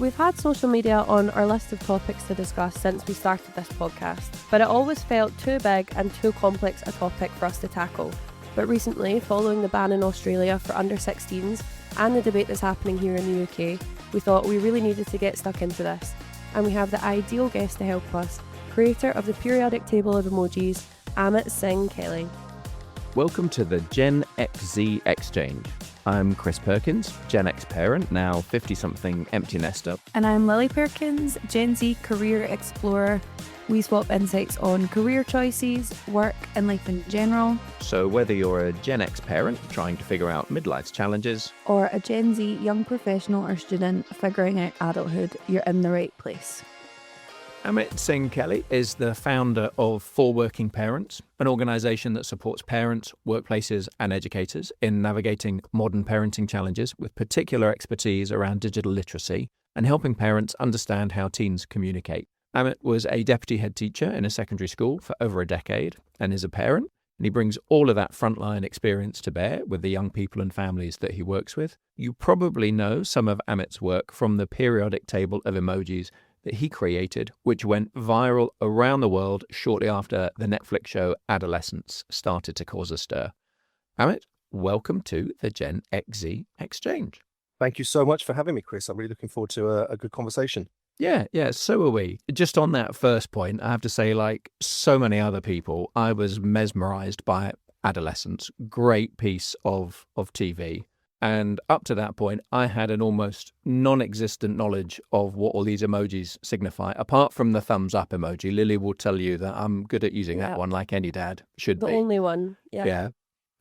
We've had social media on our list of topics to discuss since we started this podcast, but it always felt too big and too complex a topic for us to tackle. But recently, following the ban in Australia for under-16s and the debate that's happening here in the UK, we thought we really needed to get stuck into this. And we have the ideal guest to help us, creator of the Periodic Table of Emojis, Amit Singh Kalley. Welcome to the Gen XZ Exchange. I'm Chris Perkins, Gen X parent, now 50-something empty nester. And I'm Lily Perkins, Gen Z career explorer. We swap insights on career choices, work and life in general. So whether you're a Gen X parent trying to figure out midlife's challenges, or a Gen Z young professional or student figuring out adulthood, you're in the right place. Amit Singh Kalley is the founder of For Working Parents, an organisation that supports parents, workplaces and educators in navigating modern parenting challenges with particular expertise around digital literacy and helping parents understand how teens communicate. Amit was a deputy head teacher in a secondary school for over a decade and is a parent, and he brings all of that frontline experience to bear with the young people and families that he works with. You probably know some of Amit's work from the Periodic Table of Emojis that he created, which went viral around the world shortly after the Netflix show Adolescence started to cause a stir. Amit, welcome to the Gen XZ Exchange. Thank you so much for having me, Chris. I'm really looking forward to a good conversation. Yeah, so are we. Just on that first point, I have to say, like so many other people, I was mesmerized by Adolescence. Great piece of TV. And up to that point, I had an almost non-existent knowledge of what all these emojis signify, apart from the thumbs up emoji. Lily will tell you that I'm good at using that one like any dad should be. The only one, Yeah.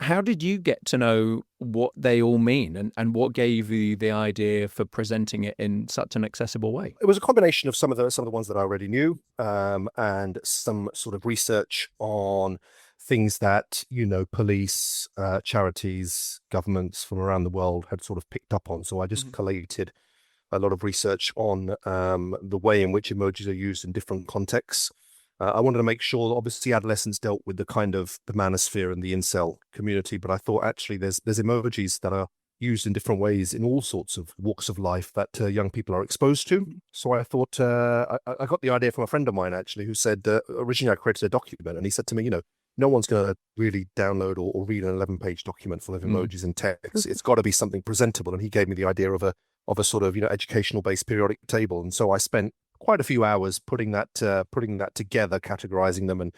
How did you get to know what they all mean and what gave you the idea for presenting it in such an accessible way? It was a combination of some of the ones that I already knew and some sort of research on things that, police, charities, governments from around the world had sort of picked up on. So I just collated a lot of research on the way in which emojis are used in different contexts. I wanted to make sure that obviously adolescents dealt with the kind of the manosphere and the incel community, but I thought actually there's emojis that are used in different ways in all sorts of walks of life that young people are exposed to. So I thought, I got the idea from a friend of mine actually who said, originally I created a document and he said to me, no one's going to really download or read an 11-page document full of emojis and text. It's got to be something presentable. And he gave me the idea of a sort of, educational-based periodic table. And so I spent quite a few hours putting that together, categorizing them. And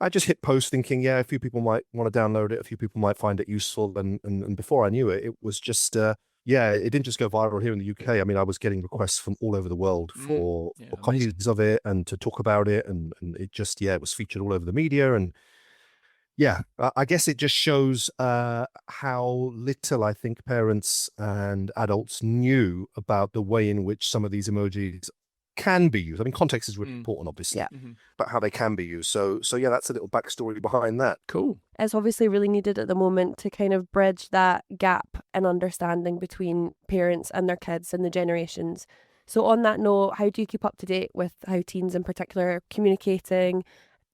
I just hit post thinking, a few people might want to download it. A few people might find it useful. And before I knew it, it was just, it didn't just go viral here in the UK. I mean, I was getting requests from all over the world for copies of it and to talk about it. And it just, it was featured all over the media. And I guess it just shows how little I think parents and adults knew about the way in which some of these emojis can be used. I mean, context is really important, obviously, but how they can be used. So that's a little backstory behind that. Cool. It's obviously really needed at the moment to kind of bridge that gap in understanding between parents and their kids and the generations. So on that note, how do you keep up to date with how teens in particular are communicating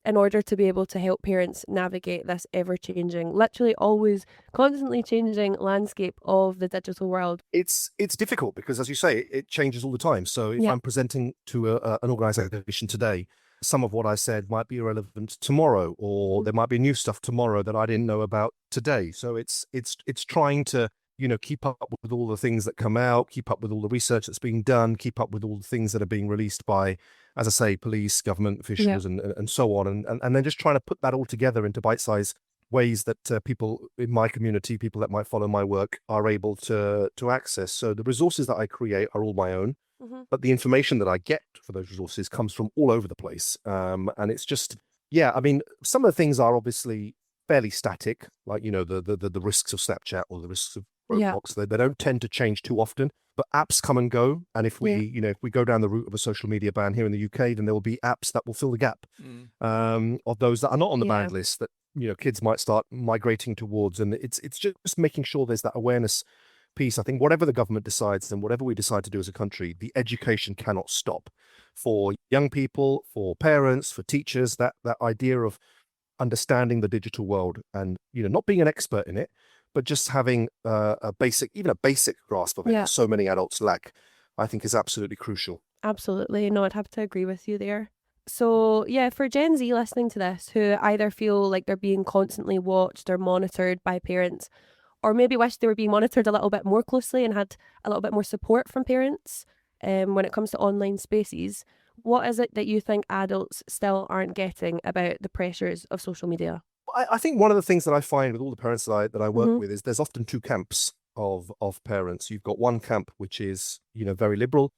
in order to be able to help parents navigate this ever-changing, literally always constantly changing landscape of the digital world? It's difficult because, as you say, it changes all the time. So if I'm presenting to an organisation today, some of what I said might be irrelevant tomorrow, or there might be new stuff tomorrow that I didn't know about today. So it's trying to keep up with all the things that come out, keep up with all the research that's being done, keep up with all the things that are being released by, as I say, police, government officials, and so on. And then just trying to put that all together into bite-sized ways that people in my community, people that might follow my work, are able to access. So the resources that I create are all my own, but the information that I get for those resources comes from all over the place. And it's just, I mean, some of the things are obviously fairly static, like, the risks of Snapchat or the risks of Roblox. They don't tend to change too often, but apps come and go. And if we, if we go down the route of a social media ban here in the UK, then there will be apps that will fill the gap of those that are not on the banned list that, kids might start migrating towards. And it's just making sure there's that awareness piece. I think whatever the government decides and whatever we decide to do as a country, the education cannot stop for young people, for parents, for teachers, that idea of understanding the digital world and, not being an expert in it, but just having a basic grasp of it. So many adults lack. I think is absolutely crucial. Absolutely. No, I'd have to agree with you there. So, yeah, for Gen Z listening to this who either feel like they're being constantly watched or monitored by parents, or maybe wish they were being monitored a little bit more closely and had a little bit more support from parents when it comes to online spaces, what is it that you think adults still aren't getting about the pressures of social media? I think one of the things that I find with all the parents that I work Mhm. with is there's often two camps of parents. You've got one camp which is, very liberal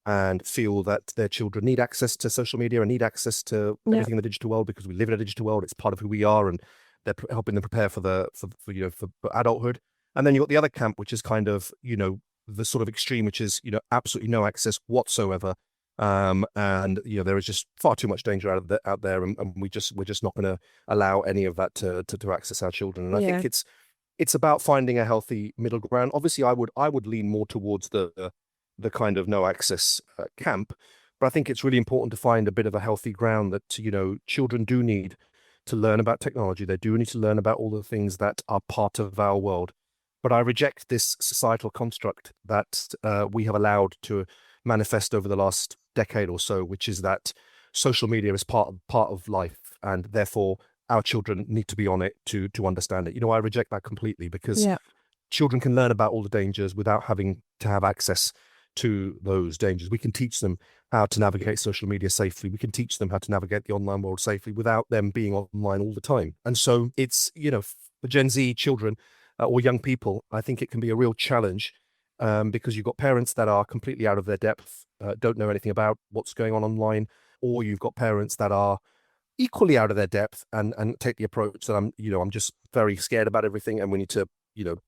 and feel that their children need access to social media and need access to Yeah. everything in the digital world because we live in a digital world. It's part of who we are, and they're helping them prepare for for adulthood. And then you've got the other camp, which is kind of, the sort of extreme, which is, absolutely no access whatsoever. And there is just far too much danger out there, and we're just not going to allow any of that to access our children. And I Yeah. think it's about finding a healthy middle ground. Obviously, I would lean more towards the kind of no access camp, but I think it's really important to find a bit of a healthy ground that children do need to learn about technology. They do need to learn about all the things that are part of our world. But I reject this societal construct that we have allowed to manifest over the last decade or so, which is that social media is part of life, and therefore our children need to be on it to understand it. I reject that completely, because Yeah. children can learn about all the dangers without having to have access to those dangers. We can teach them how to navigate social media safely. We can teach them how to navigate the online world safely without them being online all the time. And so it's, for Gen Z children or young people, I think it can be a real challenge because you've got parents that are completely out of their depth, don't know anything about what's going on online, or you've got parents that are equally out of their depth and take the approach that I'm just very scared about everything and we need to,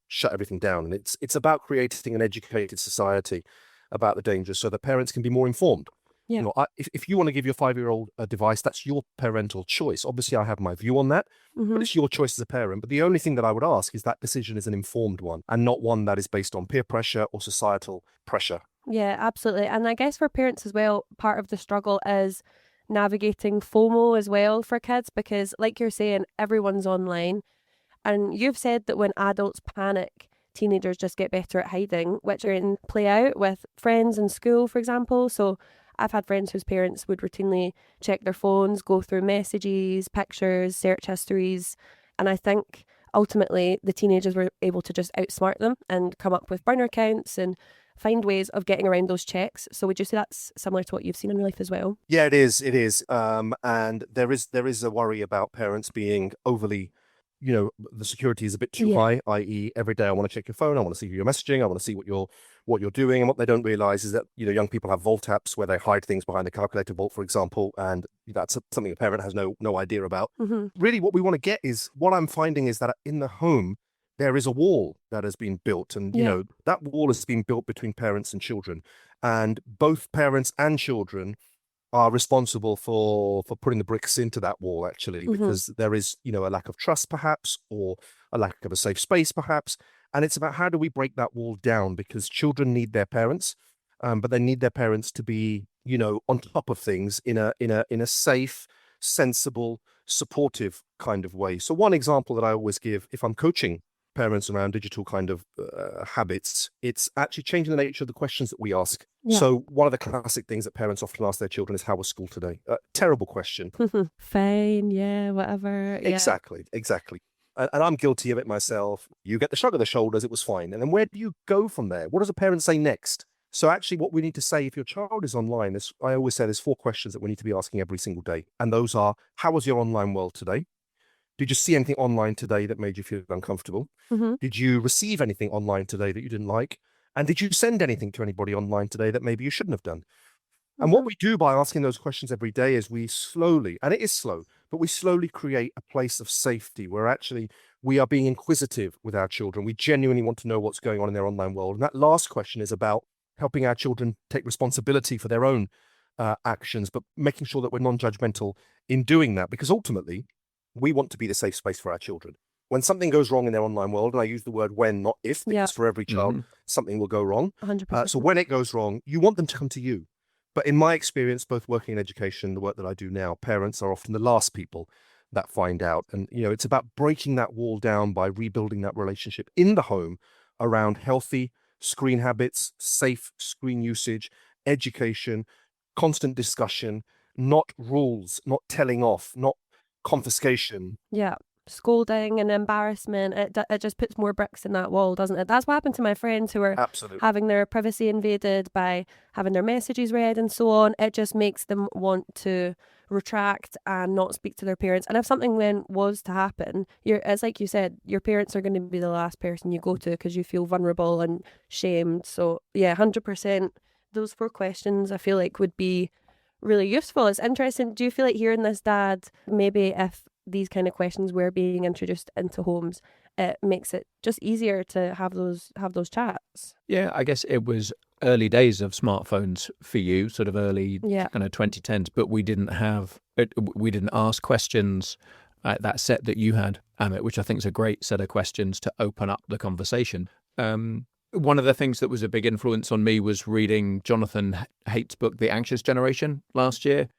shut everything down. And it's about creating an educated society about the dangers so that parents can be more informed. Yeah. If you want to give your 5-year-old a device, that's your parental choice. Obviously, I have my view on that, Mhm. but it's your choice as a parent. But the only thing that I would ask is that decision is an informed one and not one that is based on peer pressure or societal pressure. Yeah, absolutely. And I guess for parents as well, part of the struggle is navigating FOMO as well for kids, because like you're saying, everyone's online. And you've said that when adults panic, teenagers just get better at hiding, which can play out with friends in school, for example. So I've had friends whose parents would routinely check their phones, go through messages, pictures, search histories. And I think ultimately the teenagers were able to just outsmart them and come up with burner accounts and find ways of getting around those checks. So would you say that's similar to what you've seen in real life as well? Yeah, it is. It is. And there is a worry about parents being overly, the security is a bit too Yeah. high, i.e. every day I want to check your phone, I want to see who you're messaging, I want to see what you're doing. And what they don't realize is that, young people have vault apps where they hide things behind a calculator vault, for example, and that's something a parent has no idea about. Mm-hmm. Really what we want to get is, what I'm finding is that in the home, there is a wall that has been built. And, Yeah. that wall has been built between parents and children. And both parents and children are responsible for putting the bricks into that wall, actually, Mhm. because there is, a lack of trust, perhaps, or a lack of a safe space, perhaps. And it's about how do we break that wall down, because children need their parents, but they need their parents to be, on top of things in a safe, sensible, supportive kind of way. So one example that I always give if I'm coaching parents around digital kind of habits, it's actually changing the nature of the questions that we ask. Yeah. So one of the classic things that parents often ask their children is, how was school today? Terrible question. Fine, yeah, whatever. Yeah. Exactly. And I'm guilty of it myself. You get the shrug of the shoulders, it was fine. And then where do you go from there? What does a parent say next? So actually what we need to say, if your child is online, I always say there's 4 questions that we need to be asking every single day. And those are, how was your online world today? Did you see anything online today that made you feel uncomfortable? Mm-hmm. Did you receive anything online today that you didn't like? And did you send anything to anybody online today that maybe you shouldn't have done? And what we do by asking those questions every day is we slowly, and it is slow, but we slowly create a place of safety where actually we are being inquisitive with our children. We genuinely want to know what's going on in their online world. And that last question is about helping our children take responsibility for their own actions, but making sure that we're non-judgmental in doing that, because ultimately we want to be the safe space for our children. When something goes wrong in their online world, and I use the word when, not if, because Yeah. for every child, something will go wrong. 100%. So when it goes wrong, you want them to come to you. But in my experience, both working in education, the work that I do now, parents are often the last people that find out. And, it's about breaking that wall down by rebuilding that relationship in the home around healthy, screen habits, safe screen usage, education, constant discussion, not rules, not telling off, not confiscation. Yeah. Scolding and embarrassment, it just puts more bricks in that wall, doesn't it? That's what happened to my friends who were Absolutely. having their privacy invaded by having their messages read and so on. It just makes them want to retract and not speak to their parents. And if something then was to happen, it's like you said, your parents are going to be the last person you go to because you feel vulnerable and shamed. So yeah, 100%. Those 4 questions I feel like would be really useful. It's interesting. Do you feel like hearing this, Dad, maybe if these kind of questions were being introduced into homes, it makes it just easier to have those chats? Yeah, I guess it was early days of smartphones for you, sort of early kind of 2010s, but we didn't ask questions at that set that you had, Amit, which I think is a great set of questions to open up the conversation. One of the things that was a big influence on me was reading Jonathan Haidt's book, The Anxious Generation, last year.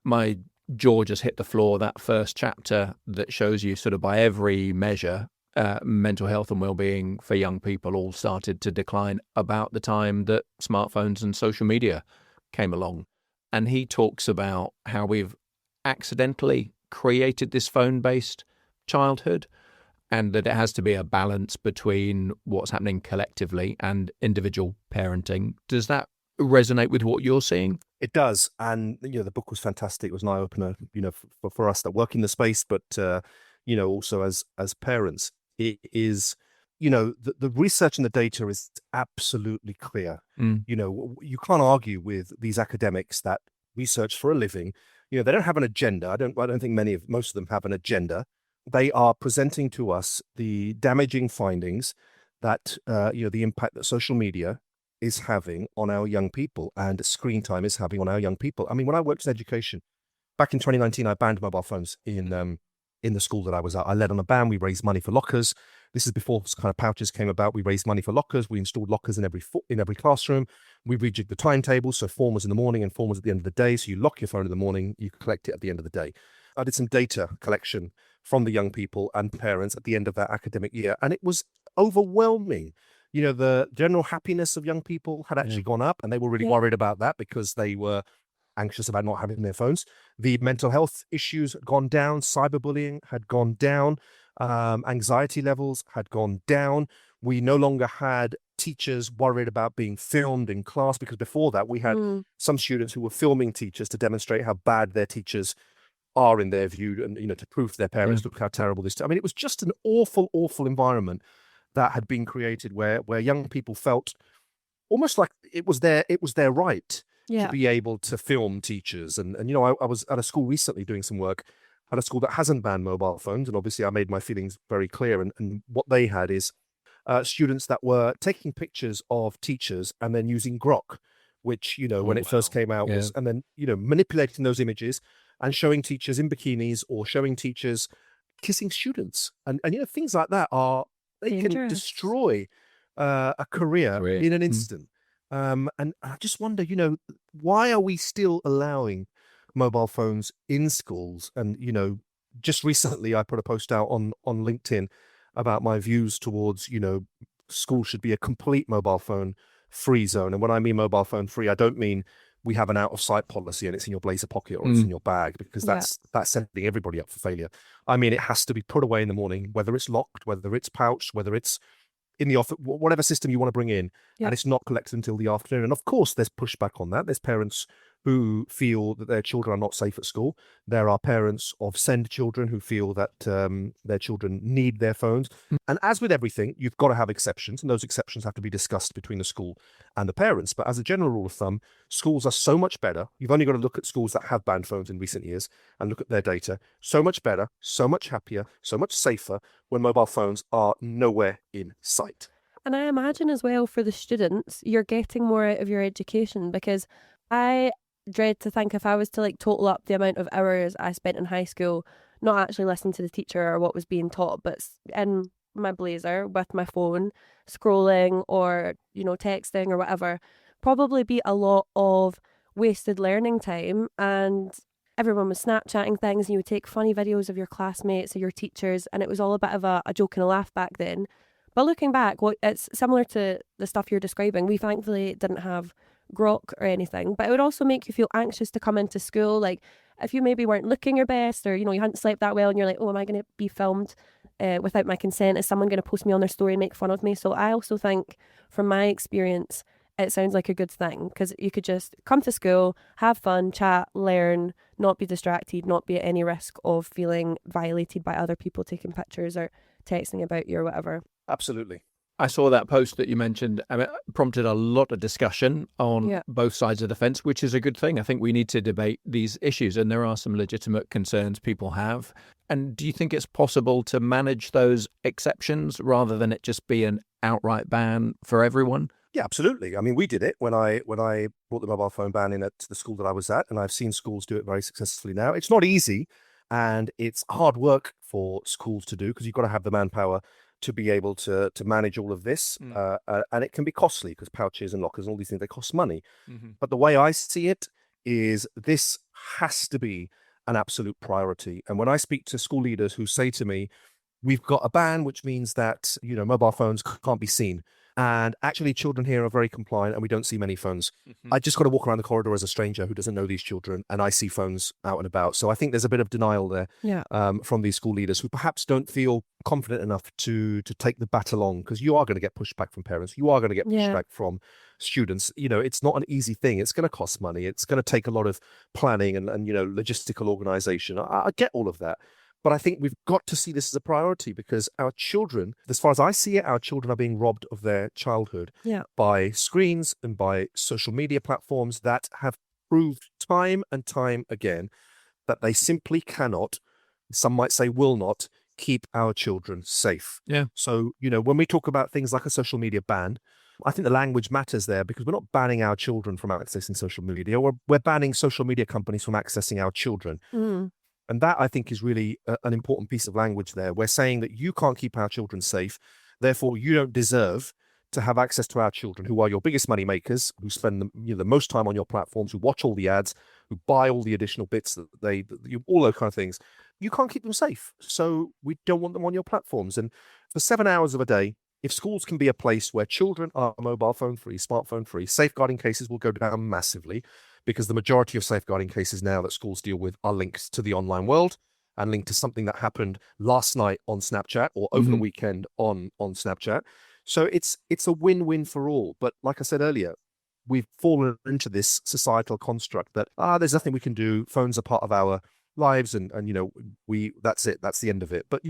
My jaw just hit the floor. That first chapter that shows you sort of by every measure, mental health and well-being for young people all started to decline about the time that smartphones and social media came along. And he talks about how we've accidentally created this phone-based childhood, and that it has to be a balance between what's happening collectively and individual parenting. Does that resonate with what you're seeing? It does. And, the book was fantastic. It was an eye-opener, for us that work in the space, but, also as parents. It is, the research and the data is absolutely clear. You can't argue with these academics that research for a living. They don't have an agenda. I don't think most of them have an agenda. They are presenting to us the damaging findings that, the impact that social media is having on our young people and screen time is having on our young people. I mean, when I worked in education, back in 2019, I banned mobile phones in the school that I was at. I led on a ban. We raised money for lockers. This is before kind of pouches came about. We raised money for lockers. We installed lockers in every classroom. We rejigged the timetable. So form was in the morning and form was at the end of the day. So you lock your phone in the morning, you collect it at the end of the day. I did some data collection from the young people and parents at the end of that academic year. And it was overwhelming. The general happiness of young people had actually gone up, and they were really worried about that because they were anxious about not having their phones. The mental health issues had gone down. Cyberbullying had gone down. Anxiety levels had gone down. We no longer had teachers worried about being filmed in class, because before that we had some students who were filming teachers to demonstrate how bad their teachers are in their view, and to prove to their parents, look how terrible this. I mean, it was just an awful, awful environment that had been created where young people felt almost like it was their right to be able to film teachers. And I was at a school recently doing some work at a school that hasn't banned mobile phones, and obviously I made my feelings very clear. And what they had is students that were taking pictures of teachers and then using Grok, which when it first came out was, and then manipulating those images and showing teachers in bikinis or showing teachers kissing students, and things like that they dangerous. Can destroy a career in an instant. And I just wonder, why are we still allowing mobile phones in schools? And just recently I put a post out on LinkedIn about my views towards schools should be a complete mobile phone free zone. And when I mean mobile phone free, I don't mean we have an out of sight policy and it's in your blazer pocket or it's in your bag, because that's setting everybody up for failure. I mean, it has to be put away in the morning, whether it's locked, whether it's pouched, whether it's in the office, whatever system you want to bring in, and it's not collected until the afternoon. And of course, there's pushback on that. There's parents who feel that their children are not safe at school. There are parents of send children who feel that their children need their phones. And as with everything, you've got to have exceptions, and those exceptions have to be discussed between the school and the parents. But as a general rule of thumb, schools are so much better. You've only got to look at schools that have banned phones in recent years and look at their data. So much better, so much happier, so much safer when mobile phones are nowhere in sight. And I imagine as well for the students, you're getting more out of your education, because I dread to think if I was to total up the amount of hours I spent in high school, not actually listening to the teacher or what was being taught, but in my blazer with my phone, scrolling or, texting or whatever, probably be a lot of wasted learning time. And everyone was Snapchatting things, and you would take funny videos of your classmates or your teachers, and it was all a bit of a joke and a laugh back then. But looking back, it's similar to the stuff you're describing. We thankfully didn't have grok or anything, but it would also make you feel anxious to come into school. Like if you maybe weren't looking your best, or you hadn't slept that well, and you're like, oh, am I going to be filmed without my consent? Is someone going to post me on their story and make fun of me? So I also think, from my experience, it sounds like a good thing, because you could just come to school, have fun, chat, learn, not be distracted, not be at any risk of feeling violated by other people taking pictures or texting about you or whatever. Absolutely. I saw that post that you mentioned, and it prompted a lot of discussion on both sides of the fence, which is a good thing. I think we need to debate these issues, and there are some legitimate concerns people have. And do you think it's possible to manage those exceptions rather than it just be an outright ban for everyone? Yeah, absolutely. I mean, we did it when I brought the mobile phone ban in at the school that I was at, and I've seen schools do it very successfully now. It's not easy, and it's hard work for schools to do, because you've got to have the manpower to be able to manage all of this. And it can be costly, because pouches and lockers and all these things, they cost money. But the way I see it is this has to be an absolute priority. And when I speak to school leaders who say to me, we've got a ban, which means that, mobile phones can't be seen. And actually, children here are very compliant, and we don't see many phones. I just got to walk around the corridor as a stranger who doesn't know these children, and I see phones out and about. So I think there's a bit of denial there from these school leaders, who perhaps don't feel confident enough to take the bat along, because you are going to get pushback from parents. You are going to get pushback from students. It's not an easy thing. It's going to cost money. It's going to take a lot of planning and logistical organization. I get all of that. But I think we've got to see this as a priority, because our children, as far as I see it, our children are being robbed of their childhood by screens and by social media platforms that have proved time and time again that they simply cannot, some might say will not, keep our children safe. Yeah. So, when we talk about things like a social media ban, I think the language matters there, because we're not banning our children from accessing social media. We're banning social media companies from accessing our children. And that, I think, is really an important piece of language there. We're saying that you can't keep our children safe. Therefore, you don't deserve to have access to our children, who are your biggest money makers, who spend the most time on your platforms, who watch all the ads, who buy all the additional bits all those kind of things. You can't keep them safe. So we don't want them on your platforms. And for 7 hours of a day, if schools can be a place where children are mobile phone free, smartphone free, safeguarding cases will go down massively, because the majority of safeguarding cases now that schools deal with are linked to the online world and linked to something that happened last night on Snapchat or over the weekend on Snapchat. So it's a win-win for all. But like I said earlier, we've fallen into this societal construct that, there's nothing we can do. Phones are part of our lives, and that's it. That's the end of it. But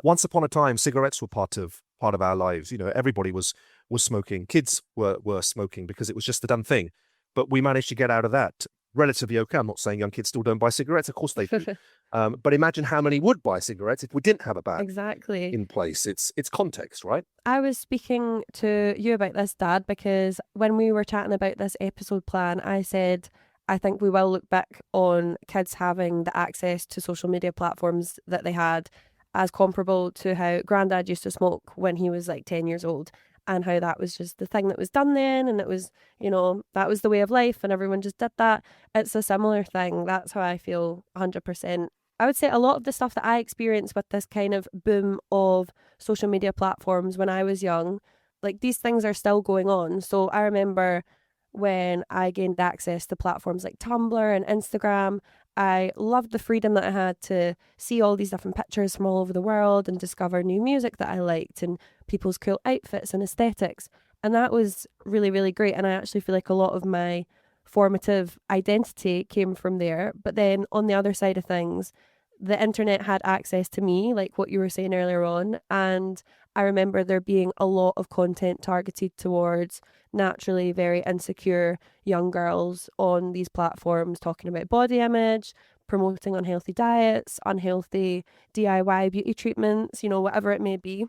once upon a time, cigarettes were part of our lives. Everybody was smoking. Kids were smoking because it was just the done thing. But we managed to get out of that relatively okay. I'm not saying young kids still don't buy cigarettes. Of course they do. But imagine how many would buy cigarettes if we didn't have a ban in place. It's context, right? I was speaking to you about this, Dad, because when we were chatting about this episode plan, I said, I think we will look back on kids having the access to social media platforms that they had as comparable to how Grandad used to smoke when he was like 10 years old. And how that was just the thing that was done then, and it was, that was the way of life, and everyone just did that. It's a similar thing. That's how I feel 100%. I would say a lot of the stuff that I experienced with this kind of boom of social media platforms when I was young, like these things are still going on. So I remember when I gained access to platforms like Tumblr and Instagram, I loved the freedom that I had to see all these different pictures from all over the world and discover new music that I liked and people's cool outfits and aesthetics. And that was really, really great. And I actually feel like a lot of my formative identity came from there. But then on the other side of things, the internet had access to me, like what you were saying earlier on. And I remember there being a lot of content targeted towards naturally very insecure young girls on these platforms, talking about body image, promoting unhealthy diets, unhealthy DIY beauty treatments, whatever it may be.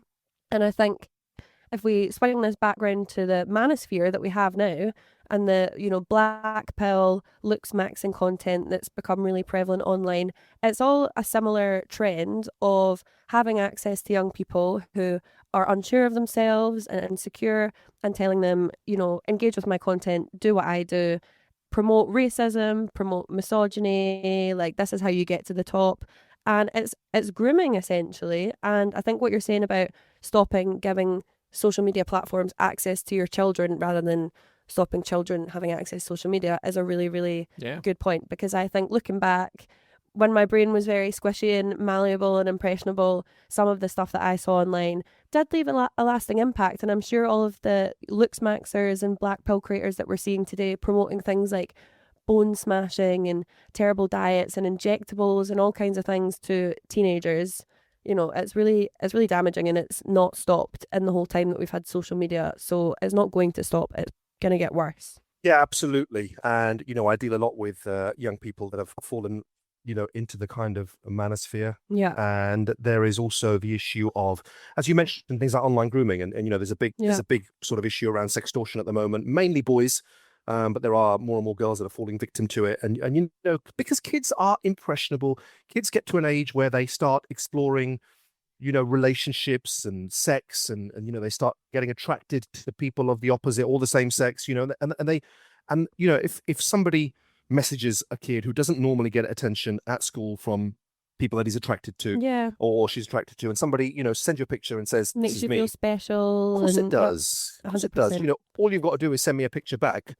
And I think if we swing this background to the manosphere that we have now, and the, black pill looks maxing content that's become really prevalent online, it's all a similar trend of having access to young people who are unsure of themselves and insecure, and telling them, engage with my content, do what I do, promote racism, promote misogyny, like this is how you get to the top. And it's grooming essentially. And I think what you're saying about stopping giving social media platforms access to your children rather than stopping children having access to social media is a really, really good point. Because I think looking back, when my brain was very squishy and malleable and impressionable, some of the stuff that I saw online did leave a lasting impact. And I'm sure all of the looks maxers and black pill creators that we're seeing today promoting things like bone smashing and terrible diets and injectables and all kinds of things to teenagers, it's really damaging, and it's not stopped in the whole time that we've had social media. So it's not going to stop. It's going to get worse. Yeah, absolutely. And, I deal a lot with young people that have fallen, into the kind of manosphere. Yeah. And there is also the issue of, as you mentioned, things like online grooming. And there's a big sort of issue around sextortion at the moment, mainly boys. But there are more and more girls that are falling victim to it. And because kids are impressionable, kids get to an age where they start exploring, relationships and sex, and they start getting attracted to people of the opposite or the same sex, if somebody messages a kid who doesn't normally get attention at school from people that he's attracted to, or she's attracted to, and somebody, sends you a picture and says, makes this is you me. Feel special. Of course it does. Of course it does. All you've got to do is send me a picture back.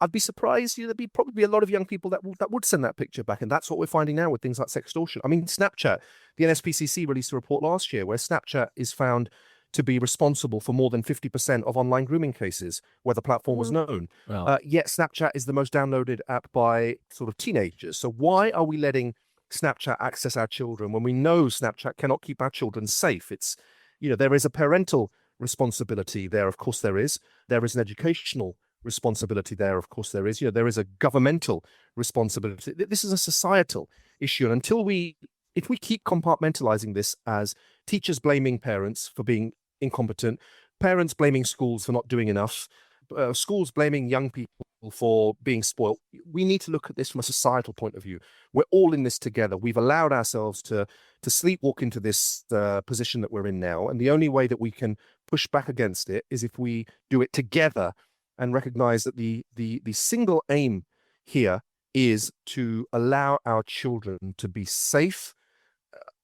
I'd be surprised. There'd be probably a lot of young people that would send that picture back, and that's what we're finding now with things like sextortion. I mean, Snapchat. The NSPCC released a report last year where Snapchat is found to be responsible for more than 50% of online grooming cases where the platform was known. Wow. Yet Snapchat is the most downloaded app by sort of teenagers. So why are we letting Snapchat access our children when we know Snapchat cannot keep our children safe? It's, there is a parental responsibility there. Of course there is. There is an educational responsibility there. Of course there is. There is a governmental responsibility. This is a societal issue. And if we keep compartmentalizing this as teachers blaming parents for being incompetent, parents blaming schools for not doing enough, schools blaming young people for being spoiled, we need to look at this from a societal point of view. We're all in this together. We've allowed ourselves to sleepwalk into this position that we're in now. And the only way that we can push back against it is if we do it together and recognize that the single aim here is to allow our children to be safe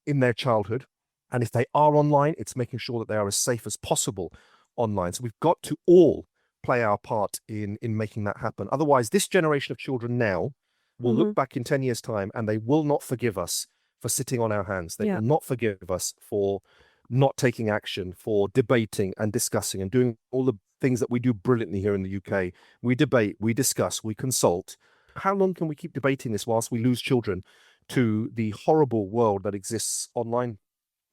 in their childhood. And if they are online, it's making sure that they are as safe as possible online. So we've got to all play our part in making that happen. Otherwise, this generation of children now will look back in 10 years' time and they will not forgive us for sitting on our hands. They will not forgive us for not taking action, for debating and discussing and doing all the things that we do brilliantly here in the UK. We debate, we discuss, we consult. How long can we keep debating this whilst we lose children to the horrible world that exists online?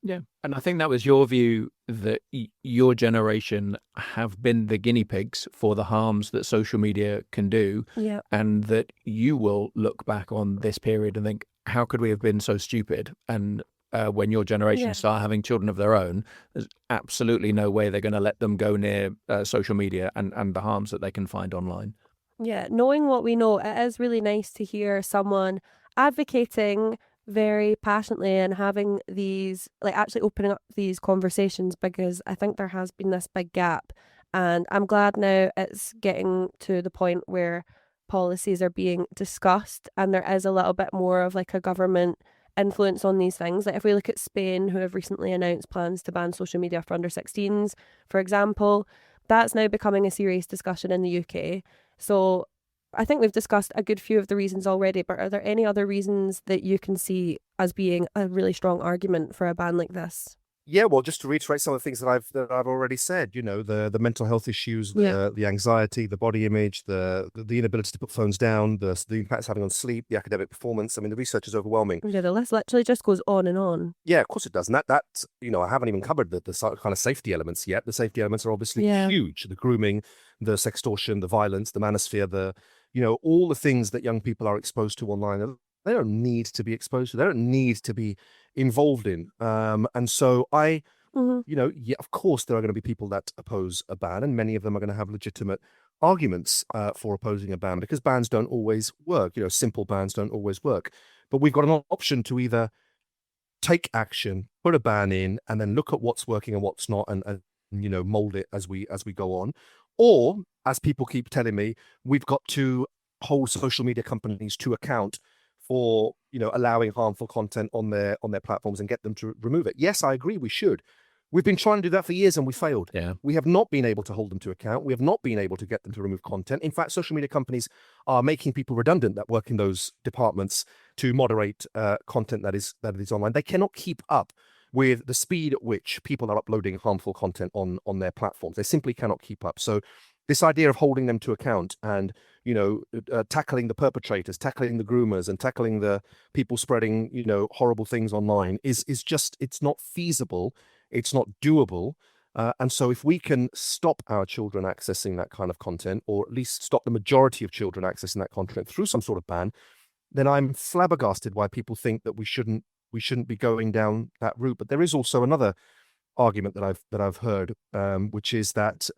Yeah. And I think that was your view, that your generation have been the guinea pigs for the harms that social media can do. Yeah. And that you will look back on this period and think, how could we have been so stupid? And when your generation start having children of their own, there's absolutely no way they're going to let them go near social media and the harms that they can find online. Yeah, knowing what we know, it is really nice to hear someone advocating very passionately and having these, actually opening up these conversations, because I think there has been this big gap. And I'm glad now it's getting to the point where policies are being discussed and there is a little bit more of a government influence on these things. If we look at Spain, who have recently announced plans to ban social media for under-16s, for example, that's now becoming a serious discussion in the UK. So I think we've discussed a good few of the reasons already, but are there any other reasons that you can see as being a really strong argument for a ban like this? Yeah, well, just to reiterate some of the things that I've already said, the mental health issues, the anxiety, the body image, the inability to put phones down, the impact it's having on sleep, the academic performance. I mean, the research is overwhelming. Yeah, the list literally just goes on and on. Yeah, of course it does. And that I haven't even covered the kind of safety elements yet. The safety elements are obviously huge. The grooming, the sextortion, the violence, the manosphere, all the things that young people are exposed to online. They don't need to be exposed to. They don't need to be involved in. And so of course, there are going to be people that oppose a ban, and many of them are going to have legitimate arguments for opposing a ban, because bans don't always work. Simple bans don't always work. But we've got an option to either take action, put a ban in, and then look at what's working and what's not, and mold it as we go on. Or, as people keep telling me, we've got to hold social media companies to account for allowing harmful content on their platforms and get them to remove it. Yes, I agree, we should. We've been trying to do that for years and we failed. Yeah. We have not been able to hold them to account. We have not been able to get them to remove content. In fact, social media companies are making people redundant that work in those departments to moderate content that is online. They cannot keep up with the speed at which people are uploading harmful content on their platforms. They simply cannot keep up. So this idea of holding them to account and, tackling the perpetrators, tackling the groomers, and tackling the people spreading, horrible things online is just, it's not feasible. It's not doable. And so if we can stop our children accessing that kind of content, or at least stop the majority of children accessing that content through some sort of ban, then I'm flabbergasted why people think that we shouldn't be going down that route. But there is also another argument that I've heard, which is that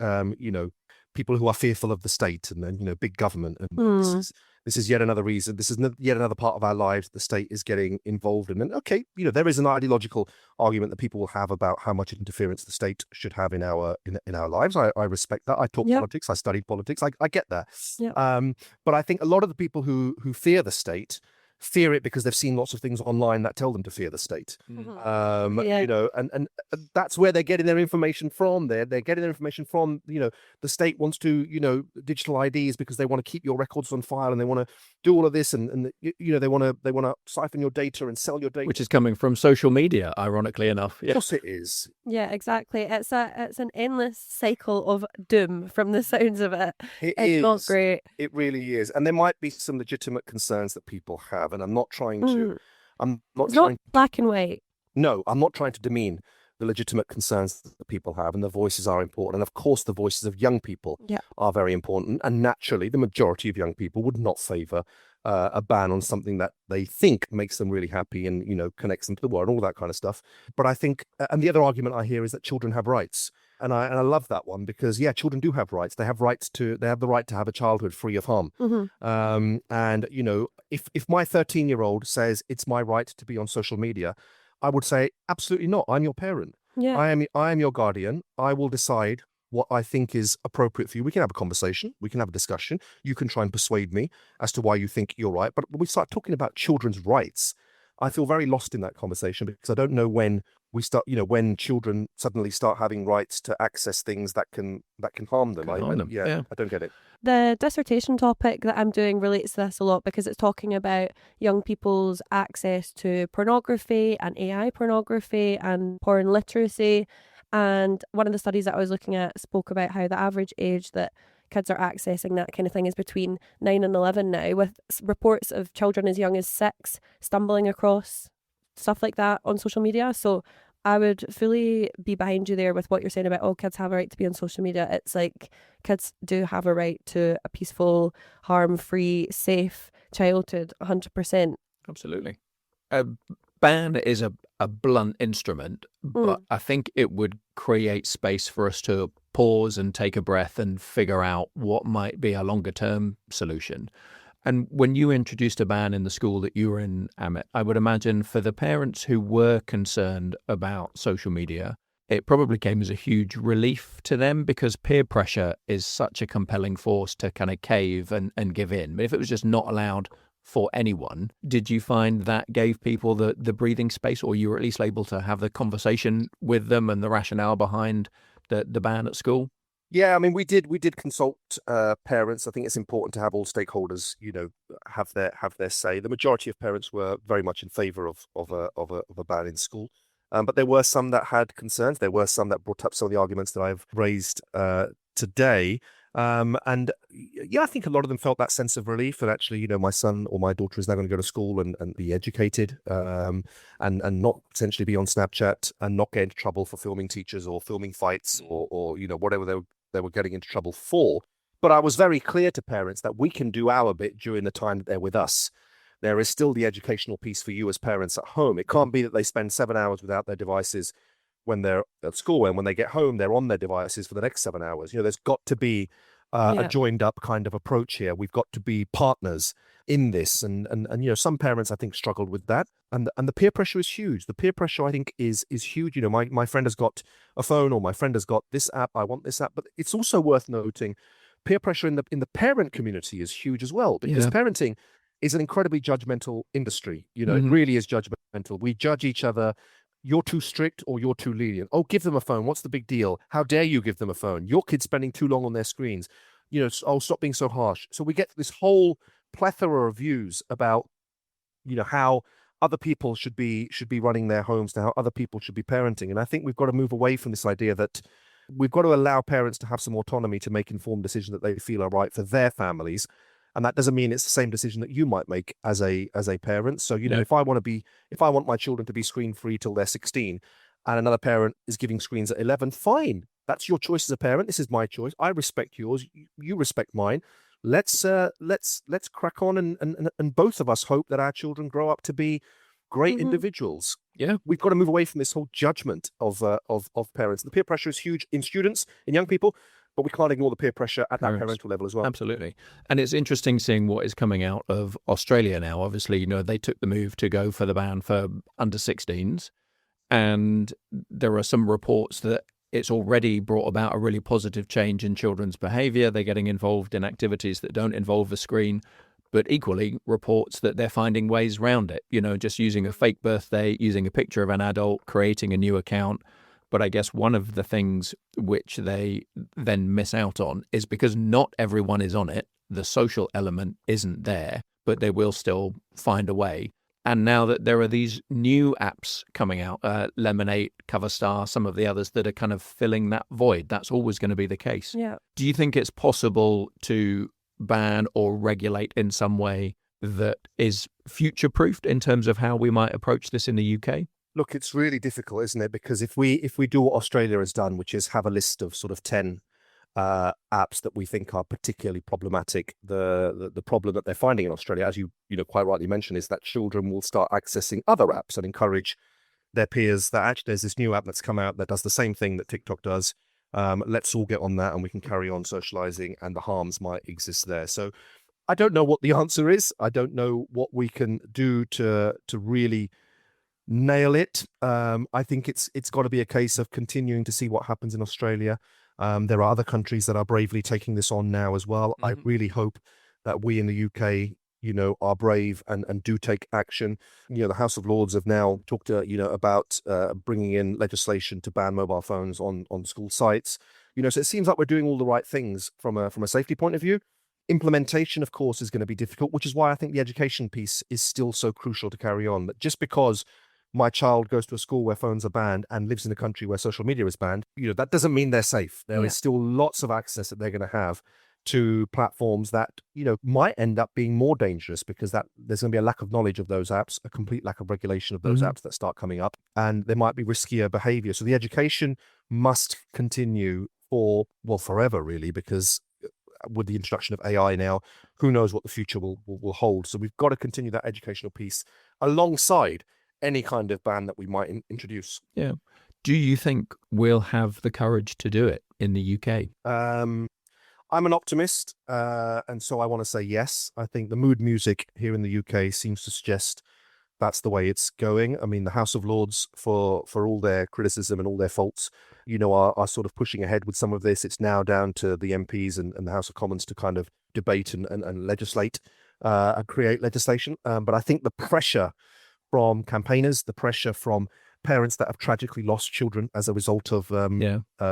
people who are fearful of the state and then big government, and this is yet another reason. This is yet another part of our lives the state is getting involved in. And okay, there is an ideological argument that people will have about how much interference the state should have in our lives. I respect that. I taught politics. I studied politics. I get that. Yep. But I think a lot of the people who fear the state fear it because they've seen lots of things online that tell them to fear the state. And that's where they're getting their information from. They're getting their information from, the state wants to, digital IDs because they want to keep your records on file and they want to do all of this and they want to siphon your data and sell your data. Which is coming from social media, ironically enough. Yeah. Of course it is. Yeah, exactly. It's an endless cycle of doom from the sounds of it. It's not great. It really is. And there might be some legitimate concerns that people have. And I'm not trying to, It's not black and white. No, I'm not trying to demean the legitimate concerns that people have, and the voices are important. And of course, the voices of young people are very important. And naturally, the majority of young people would not favor a ban on something that they think makes them really happy and, connects them to the world and all that kind of stuff. But I think, and the other argument I hear is that children have rights. And I love that one because, children do have rights. They have the right to have a childhood free of harm. And, if my 13-year-old says it's my right to be on social media, I would say, absolutely not. I'm your parent. Yeah. I am your guardian. I will decide what I think is appropriate for you. We can have a conversation. We can have a discussion. You can try and persuade me as to why you think you're right. But when we start talking about children's rights, I feel very lost in that conversation because I don't know when we start, when children suddenly start having rights to access things that can harm them. I don't get it. The dissertation topic that I'm doing relates to this a lot because it's talking about young people's access to pornography and AI pornography and porn literacy. And one of the studies that I was looking at spoke about how the average age that kids are accessing that kind of thing is between 9 and 11 now, with reports of children as young as 6 stumbling across stuff like that on social media. So I would fully be behind you there with what you're saying about, kids have a right to be on social media. It's like kids do have a right to a peaceful, harm-free, safe childhood, 100%. Absolutely. A ban is a blunt instrument, but I think it would create space for us to pause and take a breath and figure out what might be a longer-term solution. And when you introduced a ban in the school that you were in, Amit, I would imagine for the parents who were concerned about social media, it probably came as a huge relief to them because peer pressure is such a compelling force to kind of cave and give in. But if it was just not allowed for anyone, did you find that gave people the breathing space, or you were at least able to have the conversation with them and the rationale behind the ban at school? Yeah, I mean, we did consult parents. I think it's important to have all stakeholders, have their say. The majority of parents were very much in favour of a ban in school, but there were some that had concerns. There were some that brought up some of the arguments that I've raised today. And I think a lot of them felt that sense of relief that actually, my son or my daughter is now going to go to school and be educated, and not potentially be on Snapchat and not get into trouble for filming teachers or filming fights or whatever they were getting into trouble for. But I was very clear to parents that we can do our bit during the time that they're with us. There is still the educational piece for you as parents at home. It can't be that they spend 7 hours without their devices when they're at school, and when they get home, they're on their devices for the next 7 hours. There's got to be a joined up kind of approach here. We've got to be partners in this. And some parents, I think, struggled with that. And the peer pressure is huge. The peer pressure, I think, is huge. My friend has got a phone, or my friend has got this app. I want this app. But it's also worth noting peer pressure in the parent community is huge as well, because parenting is an incredibly judgmental industry. It really is judgmental. We judge each other you're too strict or you're too lenient. Oh, give them a phone. What's the big deal? How dare you give them a phone? Your kid's spending too long on their screens. Oh, stop being so harsh. So we get this whole plethora of views about, how other people should be running their homes, to how other people should be parenting. And I think we've got to move away from this idea that we've got to allow parents to have some autonomy to make informed decisions that they feel are right for their families. And that doesn't mean it's the same decision that you might make as a parent. So, if I want my children to be screen free till they're 16 and another parent is giving screens at 11, fine. That's your choice as a parent. This is my choice. I respect yours. You respect mine. Let's crack on and both of us hope that our children grow up to be great individuals. Yeah. We've got to move away from this whole judgment of parents. The peer pressure is huge in students, in young people, but we can't ignore the peer pressure at that parental level as well. Absolutely. And it's interesting seeing what is coming out of Australia now. Obviously, they took the move to go for the ban for under-16s. And there are some reports that it's already brought about a really positive change in children's behaviour. They're getting involved in activities that don't involve a screen, but equally reports that they're finding ways around it, just using a fake birthday, using a picture of an adult, creating a new account. But I guess one of the things which they then miss out on is because not everyone is on it, the social element isn't there, but they will still find a way. And now that there are these new apps coming out, Lemonade, CoverStar, some of the others that are kind of filling that void, that's always going to be the case. Yeah. Do you think it's possible to ban or regulate in some way that is future-proofed in terms of how we might approach this in the UK? Look, it's really difficult, isn't it? Because if we do what Australia has done, which is have a list of sort of 10 apps that we think are particularly problematic, the problem that they're finding in Australia, as you quite rightly mentioned, is that children will start accessing other apps and encourage their peers that actually there's this new app that's come out that does the same thing that TikTok does. Let's all get on that and we can carry on socializing, and the harms might exist there. So I don't know what the answer is. I don't know what we can do to really nail it. I think it's got to be a case of continuing to see what happens in Australia. There are other countries that are bravely taking this on now as well. I really hope that we in the UK, are brave and do take action. The House of Lords have now talked, about bringing in legislation to ban mobile phones on school sites. So it seems like we're doing all the right things from a safety point of view. Implementation, of course, is going to be difficult, which is why I think the education piece is still so crucial to carry on. That just because my child goes to a school where phones are banned and lives in a country where social media is banned, that doesn't mean they're safe. There is still lots of access that they're going to have to platforms that, might end up being more dangerous because there's going to be a lack of knowledge of those apps, a complete lack of regulation of those apps that start coming up, and there might be riskier behavior. So the education must continue forever, really, because with the introduction of AI now, who knows what the future will hold. So we've got to continue that educational piece alongside any kind of ban that we might introduce. Yeah. Do you think we'll have the courage to do it in the UK? I'm an optimist, and so I want to say yes. I think the mood music here in the UK seems to suggest that's the way it's going. I mean, the House of Lords, for all their criticism and all their faults, are sort of pushing ahead with some of this. It's now down to the MPs and the House of Commons to kind of debate and legislate and create legislation. But I think the pressure from campaigners, the pressure from parents that have tragically lost children as a result of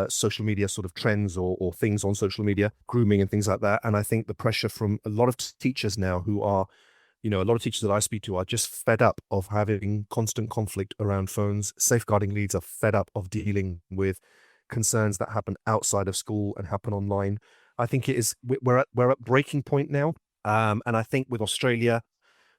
social media sort of trends or things on social media, grooming and things like that. And I think the pressure from a lot of teachers now who are, a lot of teachers that I speak to are just fed up of having constant conflict around phones. Safeguarding leads are fed up of dealing with concerns that happen outside of school and happen online. I think we're at breaking point now. And I think with Australia,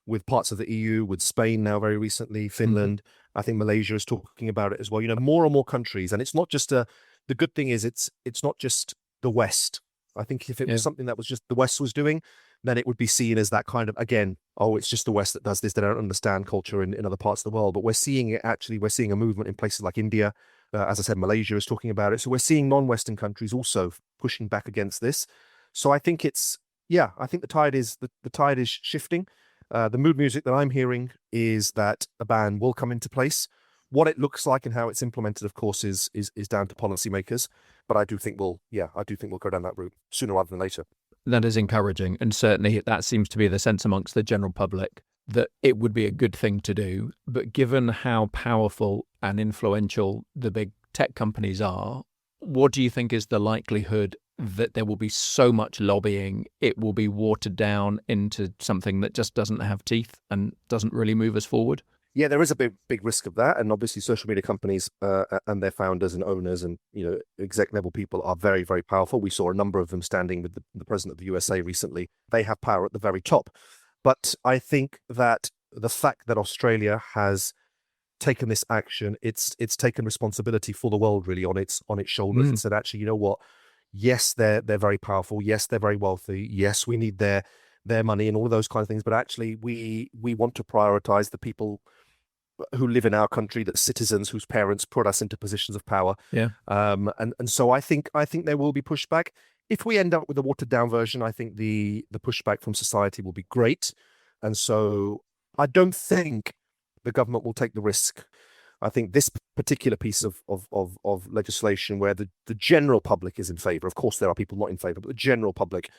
with parts of the EU, with Spain now very recently, Finland, I think Malaysia is talking about it as well. More and more countries, and it's not just the good thing is it's not just the West. I think if it was something that was just the West was doing, then it would be seen as that kind of, again, it's just the West that does this. They don't understand culture in other parts of the world. But we're seeing it actually. We're seeing a movement in places like India. As I said, Malaysia is talking about it. So we're seeing non-Western countries also pushing back against this. So I think I think the tide is shifting. The mood music that I'm hearing is that a ban will come into place. What it looks like and how it's implemented, of course, is down to policymakers. But I do think we'll go down that route sooner rather than later. That is encouraging, and certainly that seems to be the sense amongst the general public. that it would be a good thing to do. But given how powerful and influential the big tech companies are, what do you think is the likelihood that there will be so much lobbying, it will be watered down into something that just doesn't have teeth and doesn't really move us forward? Yeah, there is a big risk of that. And obviously social media companies and their founders and owners and, exec level people are very, very powerful. We saw a number of them standing with the president of the USA recently. They have power at the very top. But I think that the fact that Australia has taken this action, it's taken responsibility for the world really on its shoulders and said, actually, you know what? Yes, they're very powerful. Yes, they're very wealthy. Yes, we need their money and all of those kinds of things. But actually, we want to prioritize the people who live in our country, that citizens whose parents put us into positions of power. Yeah. And so I think there will be pushback. If we end up with a watered down version, I think the pushback from society will be great. And so I don't think the government will take the risk. I think this particular piece of legislation where the general public is in favor, of course there are people not in favor, but the general public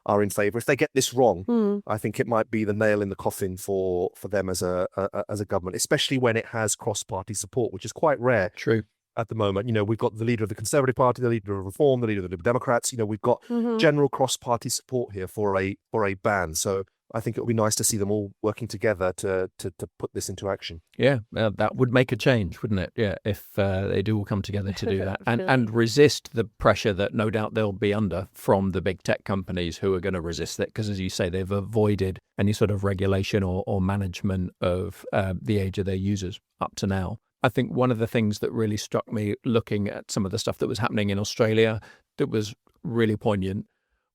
are in favor. If they get this wrong, I think it might be the nail in the coffin for them as a government, especially when it has cross-party support, which is quite rare. True. At the moment, we've got the leader of the Conservative Party, the leader of Reform, the leader of the Liberal Democrats. We've got general cross-party support here for a ban. So I think it would be nice to see them all working together to put this into action. Yeah, that would make a change, wouldn't it? Yeah, if they do all come together to do that and resist the pressure that no doubt they'll be under from the big tech companies who are going to resist it. Because as you say, they've avoided any sort of regulation or management of the age of their users up to now. I think one of the things that really struck me looking at some of the stuff that was happening in Australia that was really poignant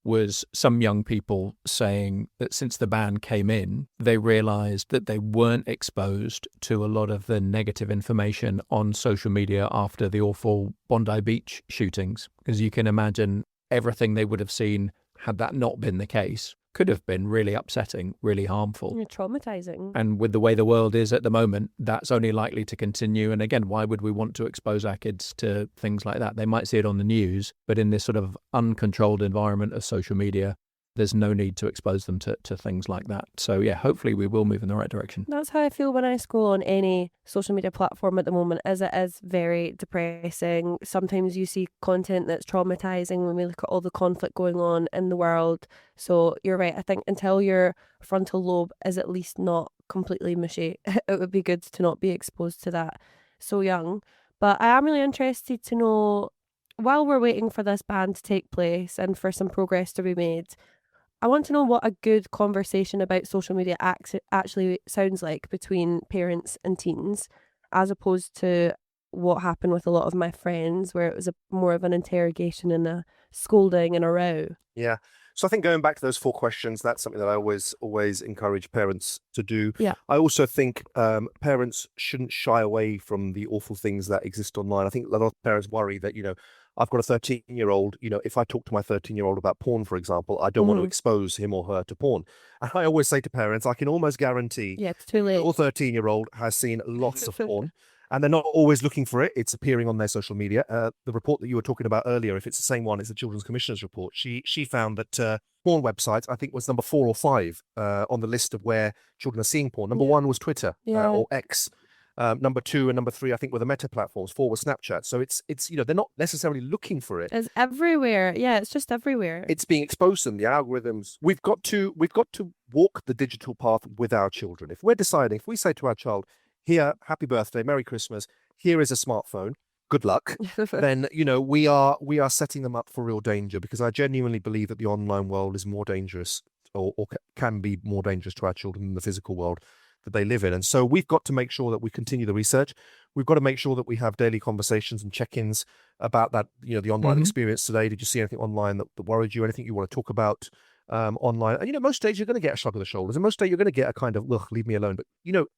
was some young people saying that since the ban came in, they realised that they weren't exposed to a lot of the negative information on social media after the awful Bondi Beach shootings. Because you can imagine everything they would have seen had that not been the case could have been really upsetting, really harmful. Traumatizing. And with the way the world is at the moment, that's only likely to continue. And again, why would we want to expose our kids to things like that? They might see it on the news, but in this sort of uncontrolled environment of social media, there's no need to expose them to things like that. So yeah, hopefully we will move in the right direction. That's how I feel when I scroll on any social media platform at the moment, as it is very depressing. Sometimes you see content that's traumatizing when we look at all the conflict going on in the world. So you're right. I think until your frontal lobe is at least not completely mushy, it would be good to not be exposed to that so young. But I am really interested to know, while we're waiting for this ban to take place and for some progress to be made, I want to know what a good conversation about social media actually sounds like between parents and teens, as opposed to what happened with a lot of my friends, where it was more of an interrogation and a scolding and a row. Yeah. So I think going back to those 4 questions, that's something that I always encourage parents to do. Yeah. I also think parents shouldn't shy away from the awful things that exist online. I think a lot of parents worry that, I've got a 13-year-old, if I talk to my 13-year-old about porn, for example, I don't want to expose him or her to porn. And I always say to parents, I can almost guarantee it's too late. Your 13-year-old has seen lots of porn. And they're not always looking for it. It's appearing on their social media. The report that you were talking about earlier, if it's the same one, it's the Children's Commissioner's report. She found that porn websites, I think, was number 4 or 5 on the list of where children are seeing porn. Number 1 was Twitter or X. Number 2 and number 3, I think, were the Meta platforms. 4 was Snapchat. So it's they're not necessarily looking for it. It's everywhere. Yeah, it's just everywhere. It's being exposed to them, the algorithms. We've got to walk the digital path with our children. If we say to our child, here, happy birthday, Merry Christmas, here is a smartphone, good luck, then, we are setting them up for real danger, because I genuinely believe that the online world is more dangerous or can be more dangerous to our children than the physical world that they live in. And so we've got to make sure that we continue the research. We've got to make sure that we have daily conversations and check-ins about that, the online experience today. Did you see anything online that worried you? Anything you want to talk about online? And, most days you're going to get a shrug of the shoulders, and most days you're going to get a kind of, look, leave me alone. But,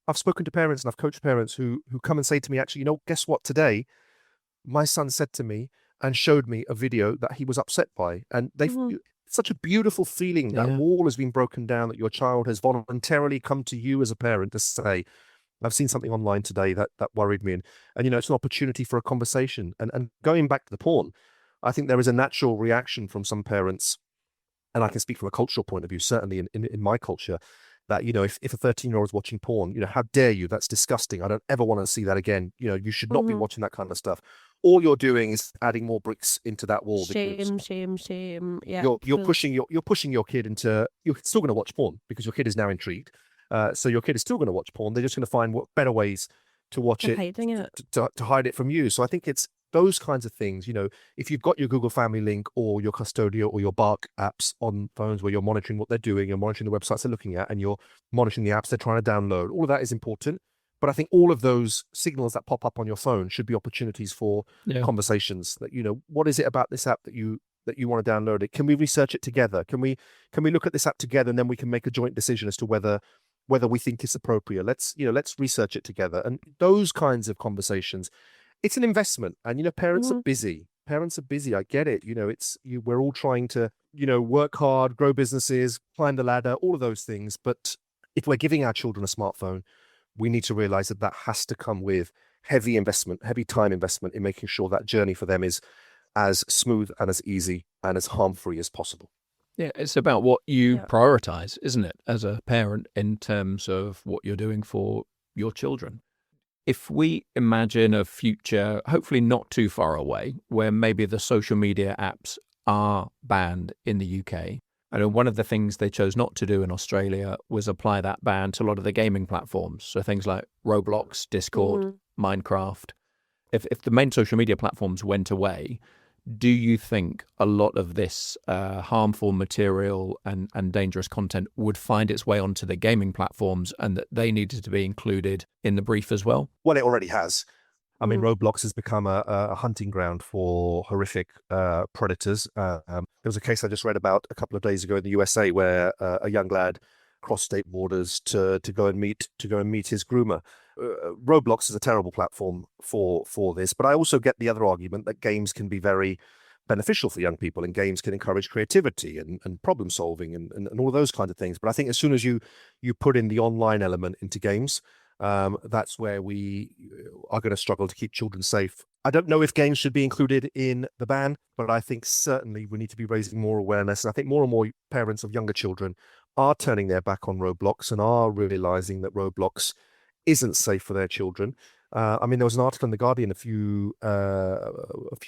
I've spoken to parents and I've coached parents who come and say to me, actually, guess what? Today, my son said to me and showed me a video that he was upset by. And it's such a beautiful feeling that wall has been broken down, that your child has voluntarily come to you as a parent to say, I've seen something online today that worried me. And it's an opportunity for a conversation. And going back to the porn, I think there is a natural reaction from some parents, and I can speak from a cultural point of view, certainly in my culture, that, if a 13-year-old is watching porn, how dare you? That's disgusting. I don't ever want to see that again. You should not be watching that kind of stuff. All you're doing is adding more bricks into that wall. Shame. Yeah, you're pushing your kid into, you're still going to watch porn because your kid is now intrigued. So your kid is still going to watch porn. They're just going to find better ways to watch it, hiding it. To hide it from you. So I think it's those kinds of things. If you've got your Google Family Link or your Custodial or your Bark apps on phones where you're monitoring what they're doing, you're monitoring the websites they're looking at, and you're monitoring the apps they're trying to download, all of that is important. But I think all of those signals that pop up on your phone should be opportunities for conversations. That what is it about this app that you want to download it? Can we research it together? Can we look at this app together, and then we can make a joint decision as to whether we think it's appropriate. Let's research it together. And those kinds of conversations, it's an investment. And parents are busy. Parents are busy. I get it. We're all trying to work hard, grow businesses, climb the ladder, all of those things. But if we're giving our children a smartphone, we need to realize that has to come with heavy time investment in making sure that journey for them is as smooth and as easy and as harm-free as possible. Yeah, it's about what you prioritize, isn't it, as a parent in terms of what you're doing for your children. If we imagine a future, hopefully not too far away, where maybe the social media apps are banned in the UK, I know one of the things they chose not to do in Australia was apply that ban to a lot of the gaming platforms. So things like Roblox, Discord, Minecraft. If the main social media platforms went away, do you think a lot of this harmful material and dangerous content would find its way onto the gaming platforms, and that they needed to be included in the brief as well? Well, it already has. I mean, Roblox has become a hunting ground for horrific predators. There was a case I just read about a couple of days ago in the USA where a young lad crossed state borders to go and meet his groomer. Roblox is a terrible platform for this, but I also get the other argument that games can be very beneficial for young people, and games can encourage creativity and problem solving and all of those kinds of things. But I think as soon as you put in the online element into games, that's where we are going to struggle to keep children safe. I don't know if games should be included in the ban, but I think certainly we need to be raising more awareness. And I think more and more parents of younger children are turning their back on Roblox and are realizing that Roblox isn't safe for their children. I mean, there was an article in The Guardian a few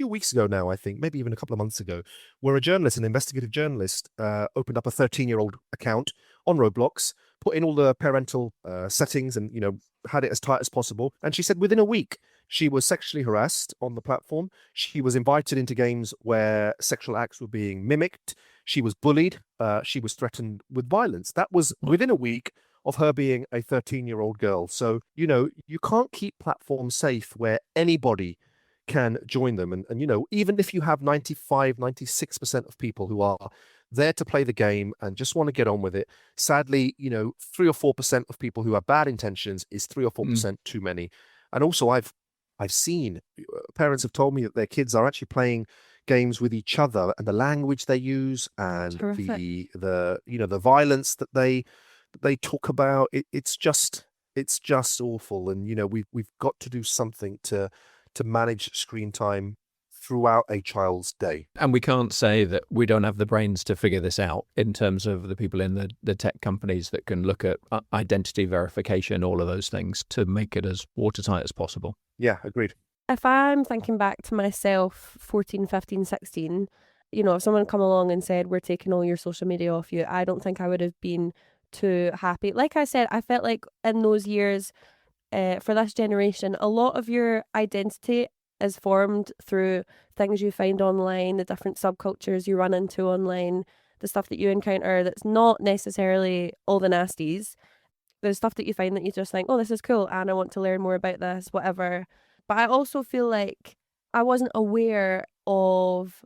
weeks ago now, I think, maybe even a couple of months ago, where an investigative journalist, opened up a 13-year-old account on Roblox, put in all the parental settings and, had it as tight as possible. And she said within a week, she was sexually harassed on the platform. She was invited into games where sexual acts were being mimicked. She was bullied. She was threatened with violence. That was within a week of her being a 13-year-old girl. So, you can't keep platforms safe where anybody can join them. And even if you have 95, 96% of people who are there to play the game and just want to get on with it, sadly, 3 or 4% of people who have bad intentions is 3 or 4% too many. And also I've seen parents have told me that their kids are actually playing games with each other, and the language they use and the violence that they talk about, it's just awful. And we've got to do something to manage screen time throughout a child's day. And we can't say that we don't have the brains to figure this out in terms of the people in the tech companies that can look at identity verification, all of those things, to make it as watertight as possible. Yeah, agreed. If I'm thinking back to myself, 14, 15, 16, if someone come along and said, we're taking all your social media off you, I don't think I would have been too happy. Like I said, I felt like in those years, for this generation, a lot of your identity is formed through things you find online, the different subcultures you run into online, the stuff that you encounter that's not necessarily all the nasties. There's stuff that you find that you just think, oh, this is cool and I want to learn more about this, whatever. But I also feel like I wasn't aware of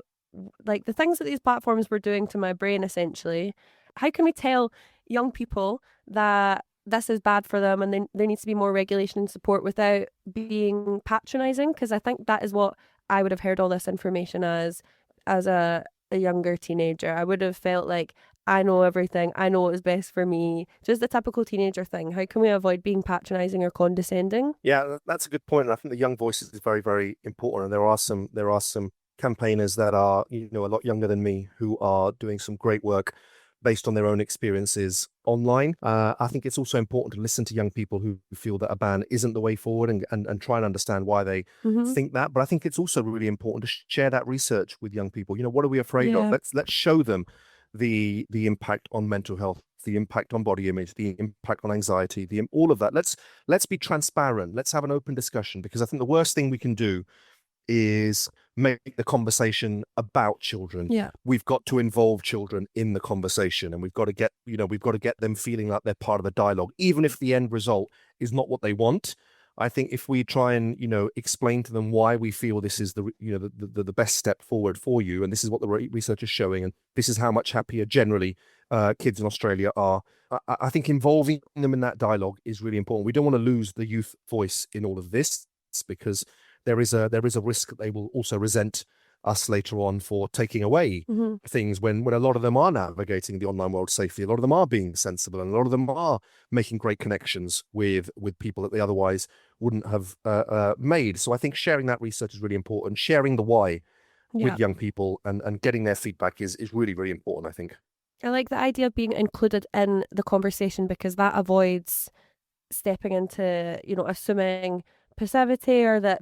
like the things that these platforms were doing to my brain, essentially. How can we tell young people that this is bad for them and there needs to be more regulation and support without being patronising? Because I think that is what I would have heard all this information as a younger teenager. I would have felt like I know everything, I know what is best for me. Just the typical teenager thing. How can we avoid being patronising or condescending? Yeah, that's a good point. And I think the young voices is very, very important. And there are some campaigners that are a lot younger than me who are doing some great work based on their own experiences online. I think it's also important to listen to young people who feel that a ban isn't the way forward and try and understand why they think that. But I think it's also really important to share that research with young people. What are we afraid of? Let's show them the impact on mental health, the impact on body image, the impact on anxiety, all of that. Let's be transparent. Let's have an open discussion, because I think the worst thing we can do is make the conversation about children. We've got to involve children in the conversation, and we've got to get them feeling like they're part of the dialogue, even if the end result is not what they want. I think if we try and explain to them why we feel this is the best step forward for you, and this is what the research is showing, and this is how much happier generally kids in Australia are. I think involving them in that dialogue is really important. We don't want to lose the youth voice in all of this, because there is a risk that they will also resent us later on for taking away things when a lot of them are navigating the online world safely. A lot of them are being sensible, and a lot of them are making great connections with people that they otherwise wouldn't have made. So I think sharing that research is really important. Sharing the why with young people and getting their feedback is really, really important, I think. I like the idea of being included in the conversation, because that avoids stepping into, assuming passivity, or that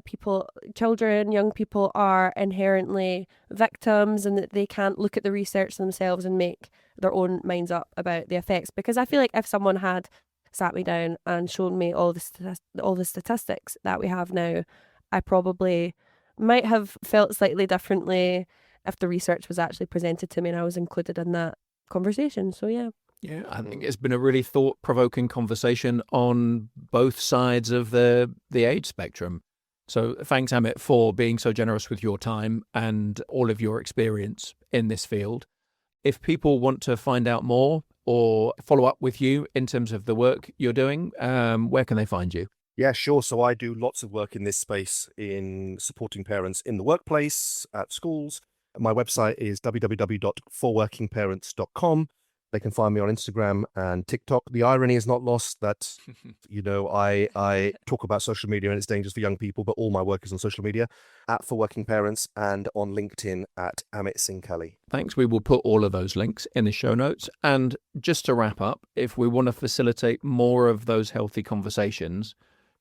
young people are inherently victims and that they can't look at the research themselves and make their own minds up about the effects. Because I feel like if someone had sat me down and shown me all the statistics that we have now, I probably might have felt slightly differently if the research was actually presented to me and I was included in that conversation. So yeah, I think it's been a really thought-provoking conversation on both sides of the age spectrum. So thanks, Amit, for being so generous with your time and all of your experience in this field. If people want to find out more or follow up with you in terms of the work you're doing, where can they find you? Yeah, sure. So I do lots of work in this space in supporting parents in the workplace, at schools. My website is www.forworkingparents.com. They can find me on Instagram and TikTok. The irony is not lost that, I talk about social media and it's dangerous for young people, but all my work is on social media at For Working Parents and on LinkedIn at Amit Singh Kalley. Thanks. We will put all of those links in the show notes. And just to wrap up, if we want to facilitate more of those healthy conversations,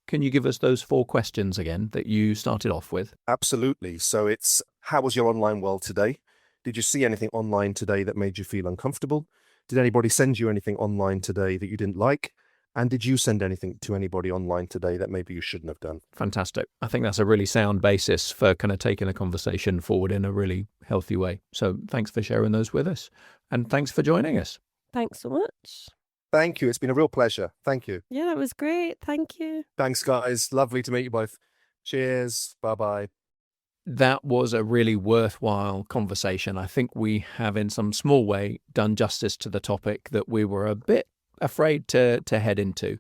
can you give us those 4 questions again that you started off with? Absolutely. So it's, how was your online world today? Did you see anything online today that made you feel uncomfortable? Did anybody send you anything online today that you didn't like? And did you send anything to anybody online today that maybe you shouldn't have done? Fantastic. I think that's a really sound basis for kind of taking a conversation forward in a really healthy way. So thanks for sharing those with us. And thanks for joining us. Thanks so much. Thank you. It's been a real pleasure. Thank you. Yeah, that was great. Thank you. Thanks, guys. Lovely to meet you both. Cheers. Bye-bye. That was a really worthwhile conversation. I think we have, in some small way, done justice to the topic that we were a bit afraid to head into.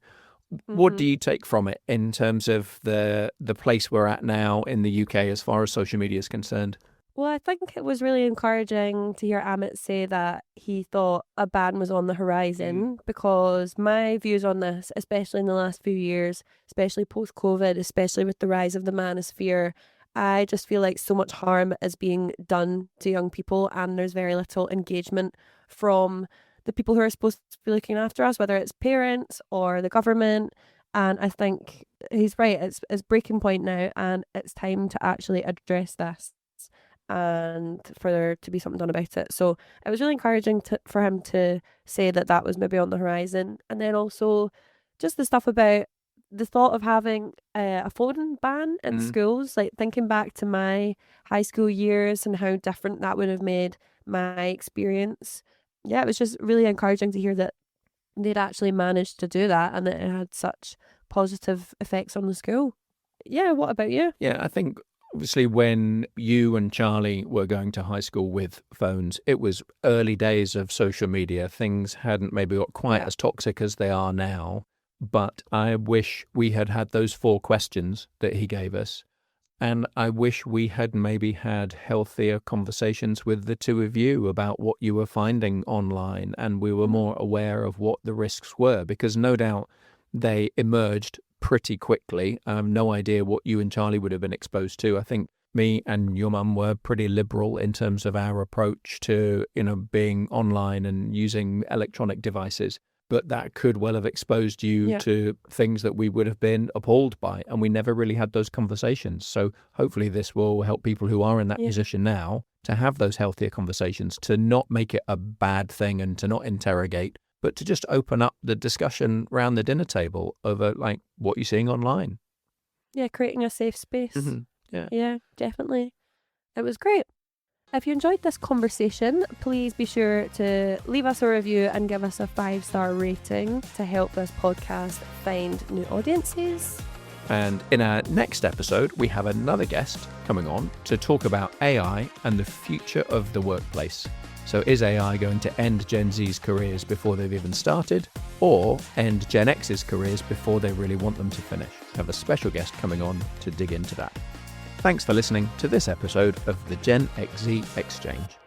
What do you take from it in terms of the place we're at now in the UK as far as social media is concerned? Well, I think it was really encouraging to hear Amit say that he thought a ban was on the horizon, because my views on this, especially in the last few years, especially post-COVID, especially with the rise of the manosphere, I just feel like so much harm is being done to young people, and there's very little engagement from the people who are supposed to be looking after us, whether it's parents or the government. And I think he's right. It's breaking point now, and it's time to actually address this and for there to be something done about it. So it was really encouraging for him to say that was maybe on the horizon. And then also just the stuff about the thought of having a phone ban in schools, like thinking back to my high school years and how different that would have made my experience. Yeah, it was just really encouraging to hear that they'd actually managed to do that and that it had such positive effects on the school. Yeah, what about you? Yeah, I think obviously when you and Charlie were going to high school with phones, it was early days of social media. Things hadn't maybe got quite as toxic as they are now. But I wish we had had those 4 questions that he gave us. And I wish we had maybe had healthier conversations with the 2 of you about what you were finding online, and we were more aware of what the risks were, because no doubt they emerged pretty quickly. I have no idea what you and Charlie would have been exposed to. I think me and your mum were pretty liberal in terms of our approach to, being online and using electronic devices. But that could well have exposed you to things that we would have been appalled by. And we never really had those conversations. So hopefully this will help people who are in that position now to have those healthier conversations, to not make it a bad thing and to not interrogate, but to just open up the discussion around the dinner table over like what you're seeing online. Yeah, creating a safe space. Mm-hmm. Yeah, definitely. It was great. If you enjoyed this conversation, please be sure to leave us a review and give us a 5-star rating to help this podcast find new audiences. And in our next episode, we have another guest coming on to talk about AI and the future of the workplace. So is AI going to end Gen Z's careers before they've even started, or end Gen X's careers before they really want them to finish? We have a special guest coming on to dig into that. Thanks for listening to this episode of the Gen XZ Exchange.